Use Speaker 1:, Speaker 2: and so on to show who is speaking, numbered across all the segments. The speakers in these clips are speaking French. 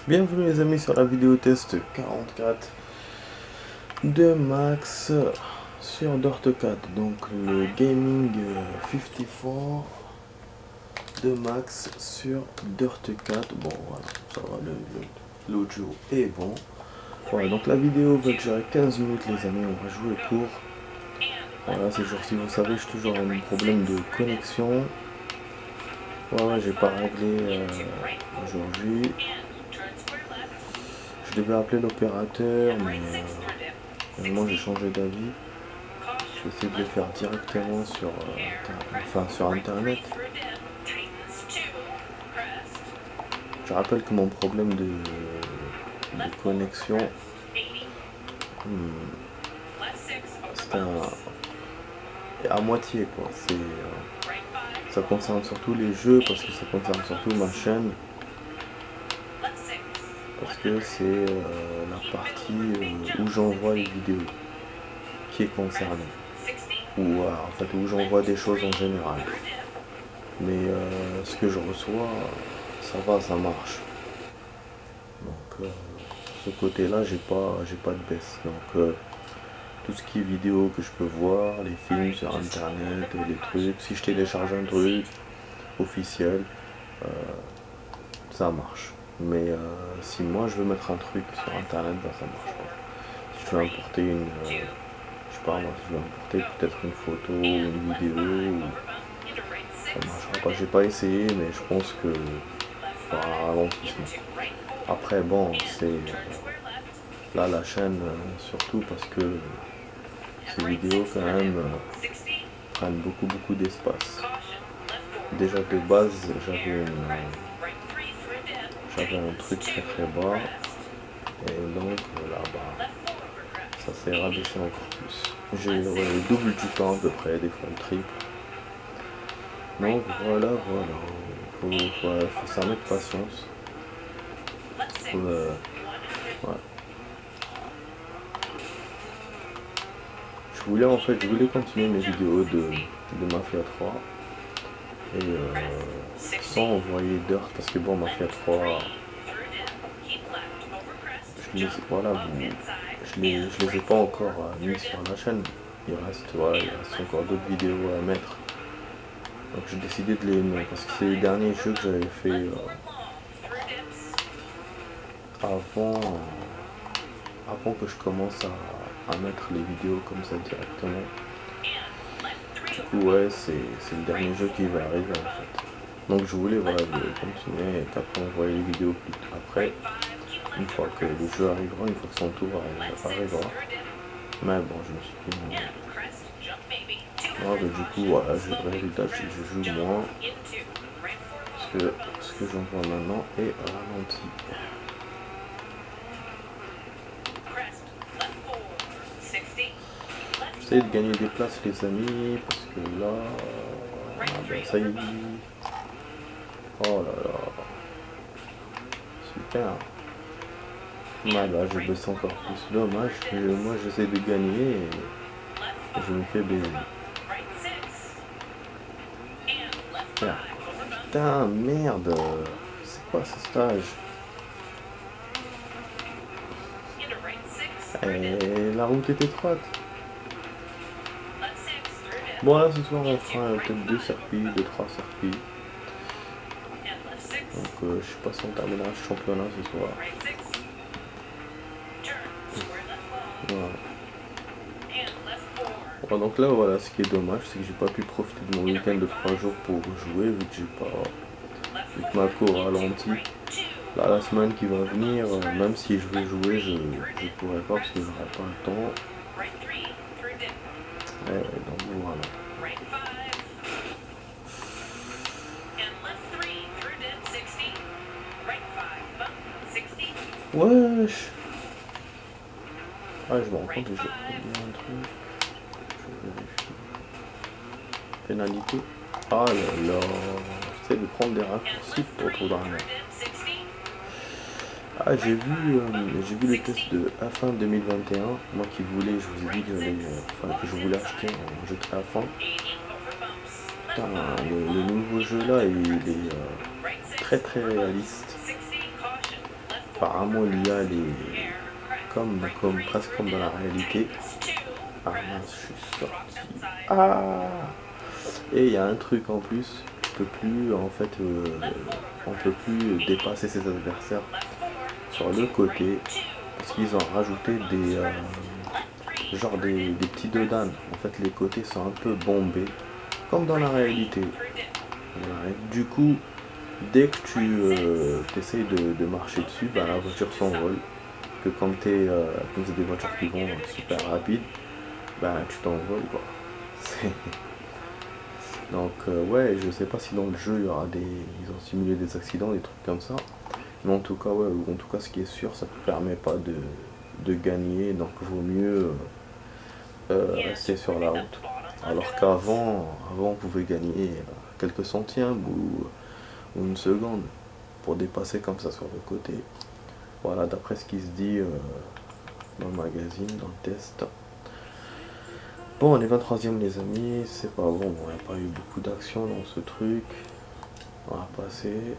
Speaker 1: Bienvenue les amis sur la vidéo test 44 de Max sur Dirt 4, donc le Gaming 54 de Max sur Dirt 4. Bon voilà, ça va, l'audio est bon. Voilà, donc la vidéo va durer 15 minutes les amis, on va jouer pour... Voilà, ces jours-ci vous savez, j'ai toujours un problème de connexion. Voilà, j'ai pas réglé aujourd'hui. Je devais appeler l'opérateur, mais finalement j'ai changé d'avis. Je vais essayer de le faire directement sur internet. Je rappelle que mon problème de connexion, c'est à moitié quoi. Ça concerne surtout les jeux parce que ça concerne surtout ma chaîne. Parce que c'est la partie où j'envoie les vidéos qui est concernée. Ou en fait où j'envoie des choses en général. Mais ce que je reçois, ça va, ça marche. Donc ce côté-là, j'ai pas de baisse. Donc tout ce qui est vidéo que je peux voir, les films sur internet, les trucs, si je télécharge un truc officiel, ça marche. Mais si moi je veux mettre un truc sur internet, ben, ça marche pas. Si je veux importer je sais pas moi, si je veux importer peut-être une photo, une vidéo, ça marchera pas. J'ai pas essayé, mais je pense que par ralentissement. Après bon, c'est là la chaîne surtout parce que ces vidéos quand même prennent beaucoup d'espace. Déjà de base j'avais un truc très bas et donc là bas ça s'est rabaissé encore plus. J'ai le double du temps à peu près, des fois le triple. Donc voilà, faut s'en mettre patience. Ouais. Je voulais continuer mes vidéos de Mafia 3 et sans envoyer Dirt parce que bon, Mafia 3 je les ai pas encore mis sur la chaîne. Il reste encore d'autres vidéos à mettre, donc j'ai décidé de les mettre parce que c'est les derniers jeux que j'avais fait avant que je commence à mettre les vidéos comme ça directement. Du coup ouais, c'est le dernier jeu qui va arriver en fait. Donc je voulais continuer et après envoyer les vidéos plus après. Une fois que le jeu arrivera, une fois que son tour arrivera. Mais bon, je me suis dit non. Du coup voilà, le résultat c'est que je joue moins. Parce que ce que j'en vois maintenant est ralenti. J'essaie de gagner des places les amis, parce que là, ben, ça y est. Oh là là. Super. Là je baisse encore plus. Dommage, moi j'essaie de gagner et je me fais baiser. Putain, merde. C'est quoi ce stage? Et la route est étroite. Bon là ce soir on fera peut-être 2 circuits, 2-3 circuits. Donc je sais pas si on terminera le championnat ce soir. Voilà. Bon, donc là voilà, ce qui est dommage c'est que j'ai pas pu profiter de mon week-end de 3 jours pour jouer vu que ma cour ralentit. Là la semaine qui va venir, même si je veux jouer, je pourrais pas parce que j'aurai pas le temps. Donc voilà. Wesh. Ah je me rends compte que j'ai oublié un truc. Je vérifie. Pénalité. Ah là là. J'essaie de prendre des raccourcis pour retrouver un mec. Ah j'ai vu le test de F1 2021. Moi qui voulais, je vous ai dit que je voulais acheter un jeu de F1. Putain, le nouveau jeu là il est très réaliste. apparemment l'IA elle est presque comme dans la réalité. Ah mince, je suis sorti. Ah. Et il y a un truc en plus, on peut plus dépasser ses adversaires sur le côté parce qu'ils ont rajouté des petits dodanes. En fait, les côtés sont un peu bombés, comme dans la réalité. Voilà. Et du coup, dès que tu essayes de marcher dessus, bah, la voiture s'envole. Que comme c'est des voitures qui vont super rapide, bah, tu t'envoles quoi. Donc ouais, je sais pas si dans le jeu ils ont simulé des accidents, des trucs comme ça. Mais en tout cas, ouais, en tout cas, ce qui est sûr, ça ne permet pas de gagner, donc vaut mieux rester sur la route. Alors avant on pouvait gagner quelques centièmes ou une seconde pour dépasser comme ça sur le côté. Voilà, d'après ce qui se dit dans le magazine, dans le test. Bon, on est 23e les amis, c'est pas bon, il n'y a pas eu beaucoup d'action dans ce truc. On va passer.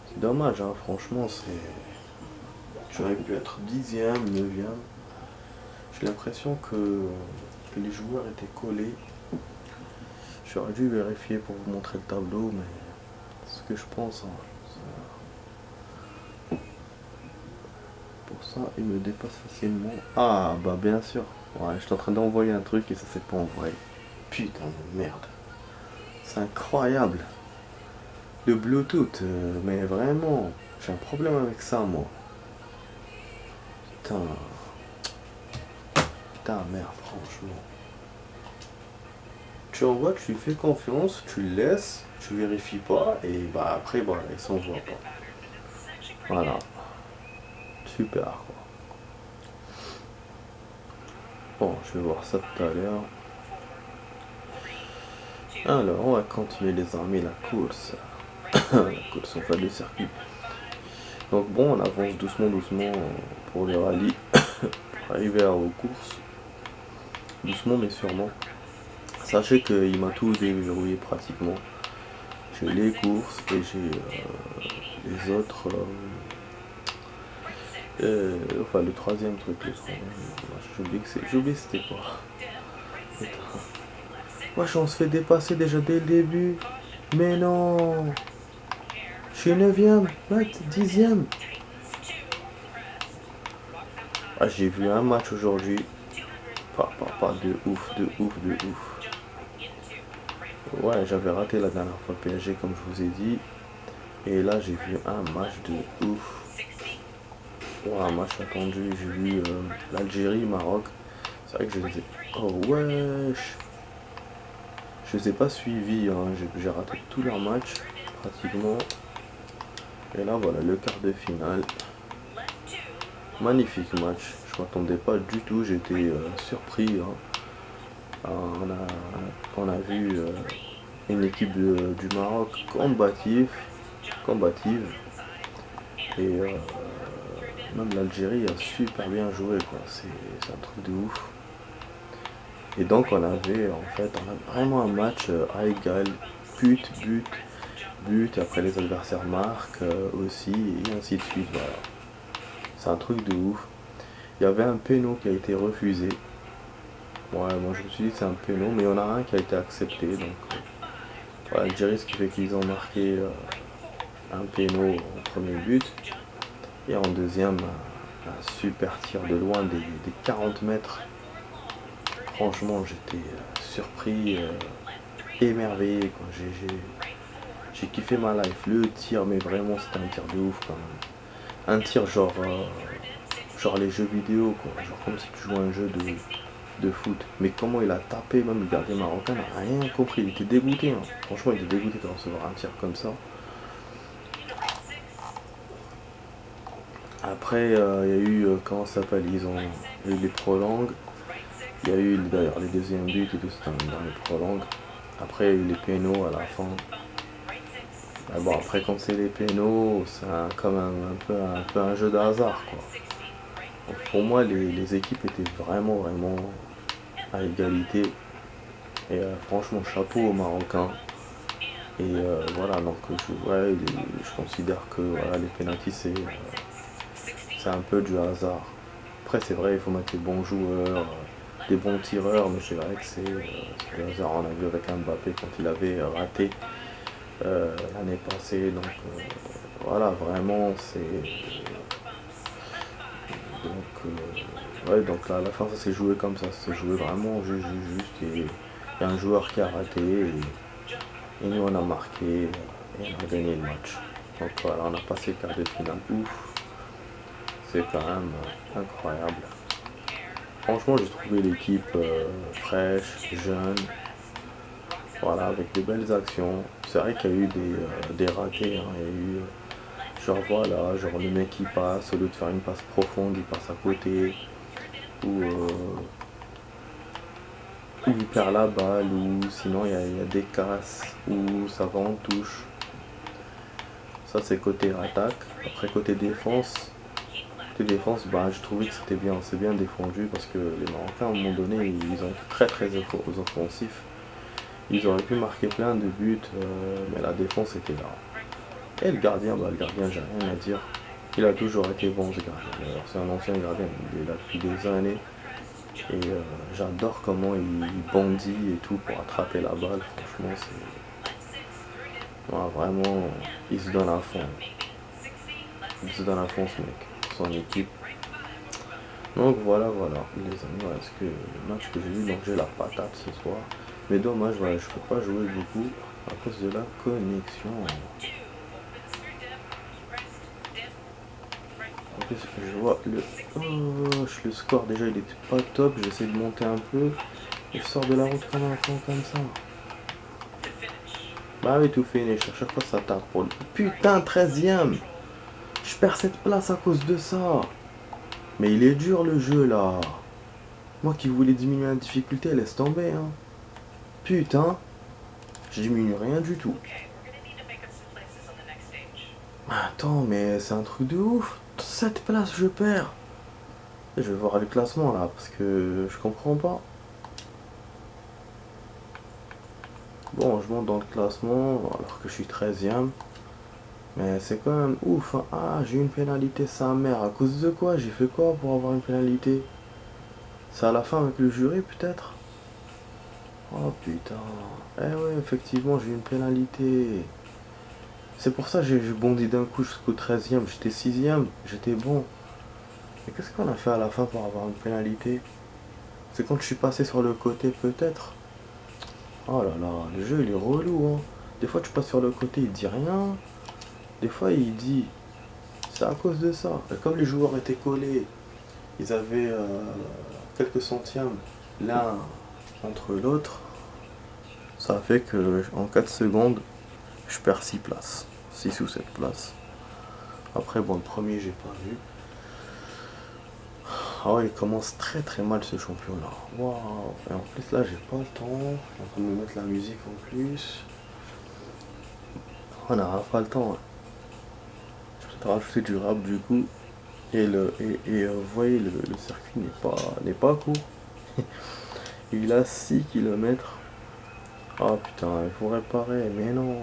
Speaker 1: C'est dommage, hein, franchement, j'aurais pu être 10e, 9e. J'ai l'impression que les joueurs étaient collés. J'aurais dû vérifier pour vous montrer le tableau, mais ce que je pense, hein, pour ça, il me dépasse facilement. Ah, bah bien sûr. Ouais, je suis en train d'envoyer un truc et ça s'est pas envoyé. Putain de merde. C'est incroyable. Le Bluetooth, mais vraiment, j'ai un problème avec ça, moi. Putain. Putain, merde, franchement. Tu envoies, tu lui fais confiance, tu le laisses, tu vérifies pas, et bah après, bah, il s'envoie pas. Voilà. Super, quoi. Bon, je vais voir ça tout à l'heure. Alors, on va continuer les amis, la course. La course, on fait des circuits. Donc bon, on avance doucement pour le rallye, pour arriver aux courses. Doucement mais sûrement. Sachez qu'il m'a tout déverrouillé pratiquement. J'ai les courses et j'ai les autres. Enfin le troisième truc. J'ai oublié c'était quoi. Wesh, on se fait dépasser déjà dès le début. Mais non. Je suis 9ème, 10ème. Ah, j'ai vu un match aujourd'hui. Pas de ouf. Ouais, j'avais raté la dernière fois le PSG comme je vous ai dit. Et là j'ai vu un match de ouf. Ouais, un match attendu. J'ai vu l'Algérie, Maroc. C'est vrai que je les ai... Oh wesh. Je les ai pas suivis, hein. J'ai raté tous leurs matchs pratiquement. Et là voilà le quart de finale. Magnifique match. Je m'attendais pas du tout. J'étais surpris. Hein. On a vu une équipe du Maroc combative. Et même l'Algérie a super bien joué, quoi. C'est un truc de ouf. Et donc on a vraiment un match à égal, but, après les adversaires marquent aussi, et ainsi de suite, voilà. C'est un truc de ouf. Il y avait un péno qui a été refusé. Ouais, moi je me suis dit que c'est un péno, mais il y en a un qui a été accepté, donc voilà, l'Algérie, ce qui fait qu'ils ont marqué un péno en premier but, et en deuxième, un super tir de loin des 40 mètres. Franchement, j'étais surpris, émerveillé, quoi. J'ai kiffé ma life. Le tir, mais vraiment, c'était un tir de ouf, quand même. Un tir genre les jeux vidéo, quoi. Genre comme si tu jouais à un jeu de foot. Mais comment il a tapé, même le gardien marocain n'a rien compris. Il était dégoûté, hein. Franchement, il était dégoûté de recevoir un tir comme ça. Après, il y a eu, comment ça s'appelle, il y a eu les prolongues. Il y a eu d'ailleurs les deuxièmes buts et tout ça dans les prolongues. Après, il y a eu les pénaux à la fin. Mais bon, après, quand c'est les pénaux, c'est quand même un peu un jeu de hasard, quoi. Donc, pour moi, les équipes étaient vraiment à égalité. Et franchement, chapeau aux Marocains. Et voilà, donc je considère que voilà, les pénaltys c'est un peu du hasard. Après c'est vrai, il faut mettre des bons joueurs, des bons tireurs, mais c'est vrai que c'est du hasard. On a vu avec Mbappé quand il avait raté l'année passée. Donc voilà, vraiment c'est... ouais, donc là, à la fin ça s'est joué comme ça s'est joué vraiment juste. Et il y a un joueur qui a raté et nous on a marqué et on a gagné le match. Donc voilà, on a passé le quart de finale. Ouf, c'est quand même incroyable. Franchement, j'ai trouvé l'équipe fraîche, jeune, voilà, avec de belles actions. C'est vrai qu'il y a eu des ratés, hein. Il y a eu, genre voilà, genre le mec qui passe, au lieu de faire une passe profonde, il passe à côté, ou il perd la balle, ou sinon il y a des casses, ou ça va en touche. Ça c'est côté attaque. Après côté défense, bah, j'ai trouvé que c'est bien défendu parce que les Marocains à un moment donné ils ont été très offensifs. Ils auraient pu marquer plein de buts, mais la défense était là. Et le gardien, bah, j'ai rien à dire. Il a toujours été bon ce gardien. D'ailleurs, c'est un ancien gardien, il est là depuis des années. Et j'adore comment il bondit et tout pour attraper la balle. Franchement, ouais, vraiment, il se donne à fond. Il se donne à fond ce mec, son équipe. Donc voilà, les amis, voilà ce que le match que j'ai vu. Donc j'ai la patate ce soir. Mais dommage, voilà, je peux pas jouer beaucoup à cause de la connexion. En plus, je vois le score déjà, il était pas top. J'essaie de monter un peu. Et je sors de la route comme un con comme ça. Bah oui, tout finish. À chaque fois, ça tape pour le. Putain, 13ème. Je perds cette place à cause de ça. Mais il est dur le jeu là. Moi qui voulais diminuer la difficulté, laisse tomber, hein. Putain, je diminue rien du tout. Attends, mais c'est un truc de ouf. Cette place, je perds. Je vais voir le classement là, parce que je comprends pas. Bon, je monte dans le classement, alors que je suis 13ème. Mais c'est quand même ouf, hein. Ah, j'ai eu une pénalité, sa mère. À cause de quoi? J'ai fait quoi pour avoir une pénalité? C'est à la fin avec le jury, peut-être? Oh putain. Eh ouais, effectivement, j'ai eu une pénalité. C'est pour ça que j'ai bondi d'un coup jusqu'au 13ème. J'étais 6ème, j'étais bon. Mais qu'est-ce qu'on a fait à la fin pour avoir une pénalité? C'est quand je suis passé sur le côté, peut-être? Oh là là, le jeu il est relou, hein. Des fois tu passes sur le côté, il dit rien. Des fois il dit c'est à cause de ça. Et comme les joueurs étaient collés, ils avaient quelques centièmes l'un entre l'autre, ça a fait que en 4 secondes, je perds 6 places. 6 ou 7 places. Après bon, le premier j'ai pas vu. Ah ouais, il commence très mal ce championnat. Waouh. Et en plus là j'ai pas le temps. Je suis en train de me mettre la musique en plus. On n'aura pas le temps, hein. Je vais peut-être rajouter du rap du coup. Vous voyez, le circuit n'est pas court. Il a 6 km. Ah putain, il faut réparer, mais non.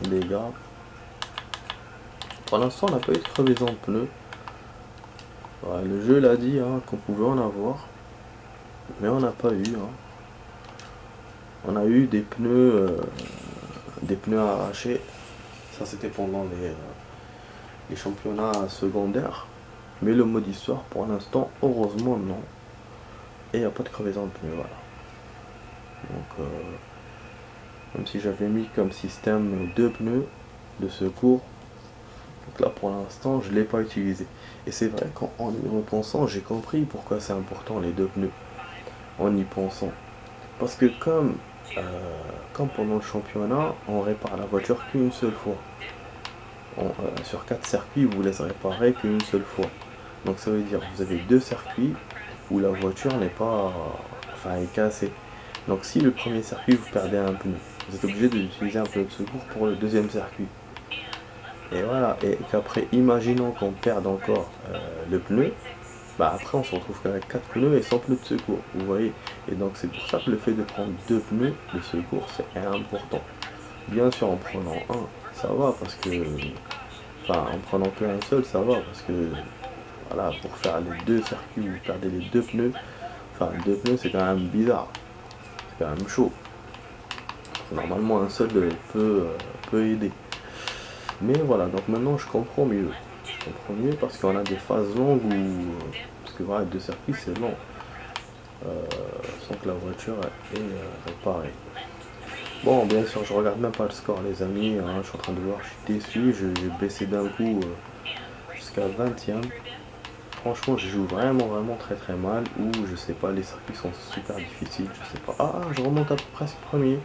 Speaker 1: Les gars. Pour l'instant, on n'a pas eu de crevaison de pneus. Ouais, le jeu l'a dit, hein, qu'on pouvait en avoir. Mais on n'a pas eu, hein. On a eu des pneus arrachés. Ça, c'était pendant les championnats secondaires. Mais le mode histoire, pour l'instant, heureusement, non. Et il n'y a pas de crevaison de pneus, voilà. Donc, même si j'avais mis comme système 2 pneus de secours, donc là, pour l'instant, je ne l'ai pas utilisé. Et c'est vrai qu'en y repensant, j'ai compris pourquoi c'est important les 2 pneus. En y pensant. Parce que comme pendant le championnat, on répare la voiture qu'une seule fois. Sur 4 circuits, vous laissez réparer qu'une seule fois. Donc ça veut dire que vous avez 2 circuits où la voiture n'est pas, enfin, est cassée. Donc si le premier circuit vous perdez un pneu, vous êtes obligé d'utiliser un pneu de secours pour le deuxième circuit. Et voilà, et qu'après, imaginons qu'on perde encore le pneu, bah après on se retrouve qu'avec 4 pneus et sans pneus de secours, vous voyez. Et donc c'est pour ça que le fait de prendre 2 pneus de secours c'est important. Bien sûr en prenant un, ça va parce que, enfin en prenant qu'un seul ça va parce que, voilà, pour faire les deux circuits vous perdez les deux pneus, enfin deux pneus c'est quand même bizarre, c'est quand même chaud. Normalement un seul peut aider. Mais voilà, donc maintenant je comprends mieux. Je comprends mieux parce qu'on a des phases longues où, parce que voilà, deux circuits c'est long, sans que la voiture est réparée. Bon, bien sûr, je regarde même pas le score, les amis, hein, je suis en train de voir, je suis déçu, j'ai baissé d'un coup jusqu'à 20e. Franchement, je joue vraiment très très mal, ou je sais pas, les circuits sont super difficiles, je sais pas. Ah, je remonte à presque premier.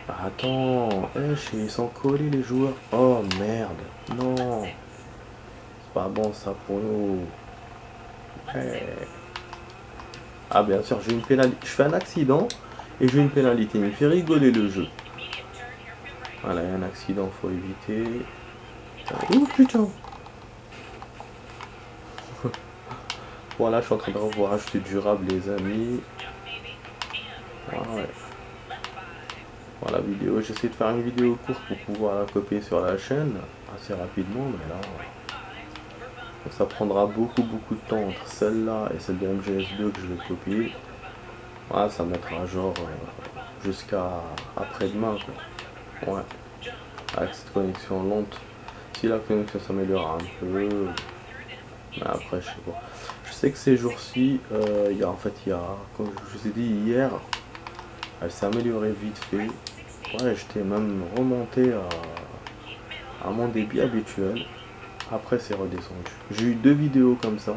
Speaker 1: Attends, ils sont collés les joueurs. Oh merde, non, c'est pas bon ça pour nous. Eh. Ah, bien sûr, j'ai une pénalité, je fais un accident et j'ai une pénalité, il me fait rigoler le jeu. Voilà, il y a un accident, faut éviter. Oh putain. Voilà, je suis en train de revoir acheter durable les amis. Ouais. Voilà la vidéo, j'essaie de faire une vidéo courte pour pouvoir la copier sur la chaîne assez rapidement, mais là ça prendra beaucoup de temps entre celle-là et celle de MGS2 que je vais copier. Voilà, ça mettra genre jusqu'à après-demain quoi. Ouais, avec cette connexion lente. Si la connexion s'améliore un peu, mais après je sais pas. Je sais que ces jours-ci, comme je vous ai dit hier, elle s'est améliorée vite fait. Ouais, j'étais même remonté à mon débit habituel. Après, c'est redescendu. J'ai eu deux vidéos comme ça,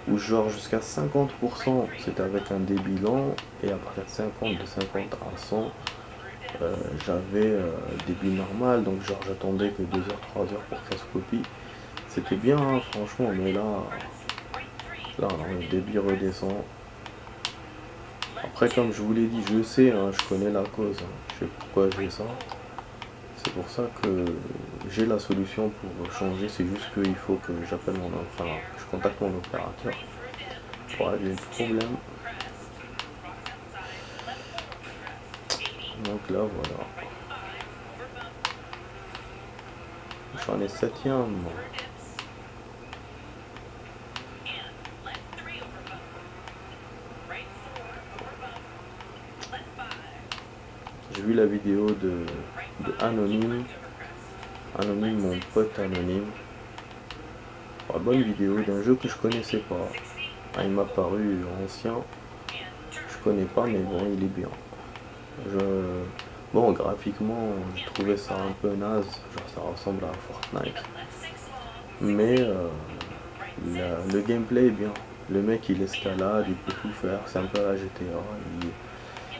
Speaker 1: où genre jusqu'à 50%, c'était avec un débit lent, et à partir de 50, de 50 à 100, j'avais débit normal, donc genre j'attendais que 2 heures, 3 heures pour que ça se copie. C'était bien, hein, franchement, mais là, le débit redescend. Après, comme je vous l'ai dit, je sais, hein, je connais la cause, hein, je sais pourquoi j'ai ça. C'est pour ça que j'ai la solution pour changer, c'est juste qu'il faut que j'appelle je contacte mon opérateur pour régler le problème. Donc là voilà. J'en ai 7e. J'ai vu la vidéo de Anonyme, mon pote Anonyme. Bonne vidéo d'un jeu que je connaissais pas. Ah, il m'a paru ancien. Je connais pas, mais bon, il est bien. Bon, graphiquement, je trouvais ça un peu naze. Genre, ça ressemble à Fortnite. Mais le gameplay est bien. Le mec, il escalade, il peut tout faire. C'est un peu à la GTA.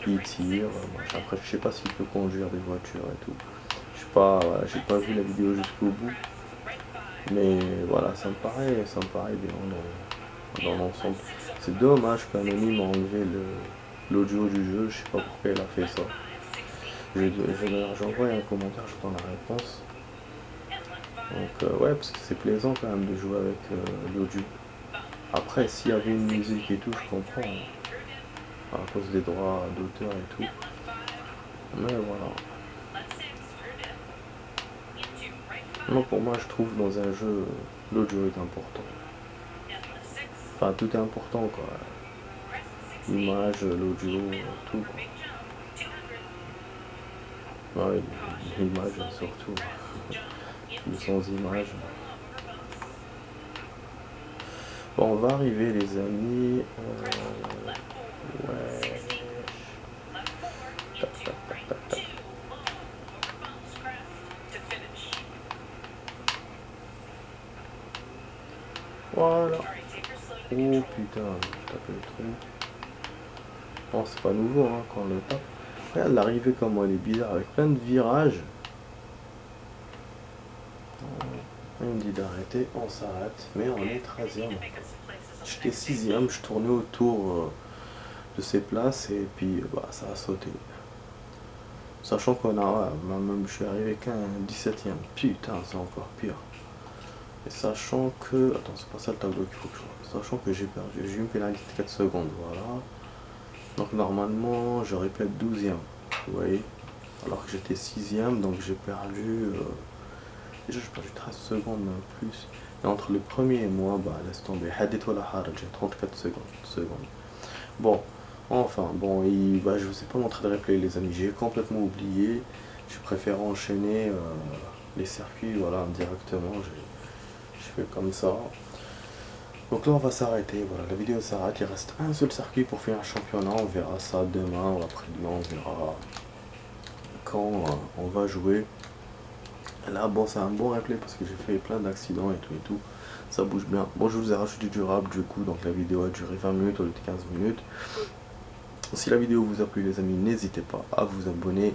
Speaker 1: Il tire. Après, je sais pas s'il peut conduire des voitures et tout. Je sais pas, voilà, j'ai pas vu la vidéo jusqu'au bout. Mais voilà, ça me paraît bien dans l'ensemble. C'est dommage qu'Anonyme a enlevé l'audio du jeu, je sais pas pourquoi il a fait ça. J'envoie un commentaire, j'attends la réponse. Donc ouais, parce que c'est plaisant quand même de jouer avec l'audio. Après, s'il y avait une musique et tout, je comprends, hein, à cause des droits d'auteur et tout. Mais voilà. Non, pour moi, je trouve dans un jeu, l'audio est important. Enfin, tout est important, quoi. L'image, l'audio, tout, quoi. Ouais, l'image surtout. Le sans image. Bon, on va arriver, les amis. Ouais. Tac, tac, tac, tac, tac. Voilà. Oh putain, je tape le truc. Bon, c'est pas nouveau hein, quand on le tape. Regarde l'arrivée comment elle est bizarre, avec plein de virages. Il me dit d'arrêter, on s'arrête, mais on est 13e. J'étais 6e, je tournais autour de ces places et puis ça a sauté. Sachant qu'on a, même je suis arrivé qu'à un 17e. Putain, c'est encore pire. Et sachant que... Attends, c'est pas ça le tableau qu'il faut que je vois. Sachant que j'ai perdu, j'ai eu une pénalité de 4 secondes, voilà. Donc normalement, je répète 12e, vous voyez. Alors que j'étais 6e, donc j'ai perdu... déjà j'ai perdu 13 secondes, même plus. Et entre le premier et moi, bah laisse tomber. Hadith wala haraj, j'ai 34 secondes. Bon, enfin, bon, bah, je vous ai pas montré de replay les amis, j'ai complètement oublié. Je préfère enchaîner les circuits, voilà, indirectement, je fais comme ça. Donc là on va s'arrêter, voilà, la vidéo s'arrête, il reste un seul circuit pour finir un championnat, on verra ça demain ou après-demain, on verra quand on va jouer. Là bon c'est un bon replay parce que j'ai fait plein d'accidents et tout, ça bouge bien. Bon je vous ai rajouté du rap du coup, donc la vidéo a duré 20 minutes au lieu de 15 minutes. Si la vidéo vous a plu les amis, n'hésitez pas à vous abonner.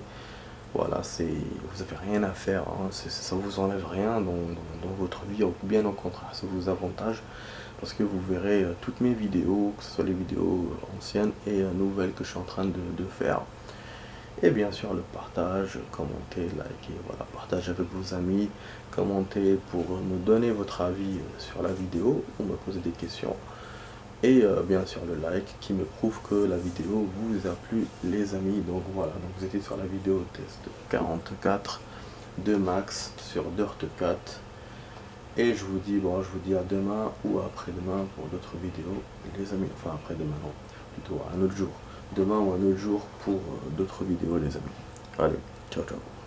Speaker 1: Voilà, vous avez rien à faire, hein, ça vous enlève rien dans votre vie, bien au contraire, ça vous avantage parce que vous verrez toutes mes vidéos, que ce soit les vidéos anciennes et nouvelles que je suis en train de faire. Et bien sûr le partage, commentez, likez, voilà, partagez avec vos amis, commentez pour me donner votre avis sur la vidéo ou me poser des questions. Et bien sûr le like qui me prouve que la vidéo vous a plu les amis. Donc voilà, donc vous étiez sur la vidéo test 44 de Max sur Dirt 4. Et je vous dis à demain ou après-demain pour d'autres vidéos les amis. Enfin après-demain non, plutôt un autre jour. Demain ou un autre jour pour d'autres vidéos les amis. Allez, ciao ciao.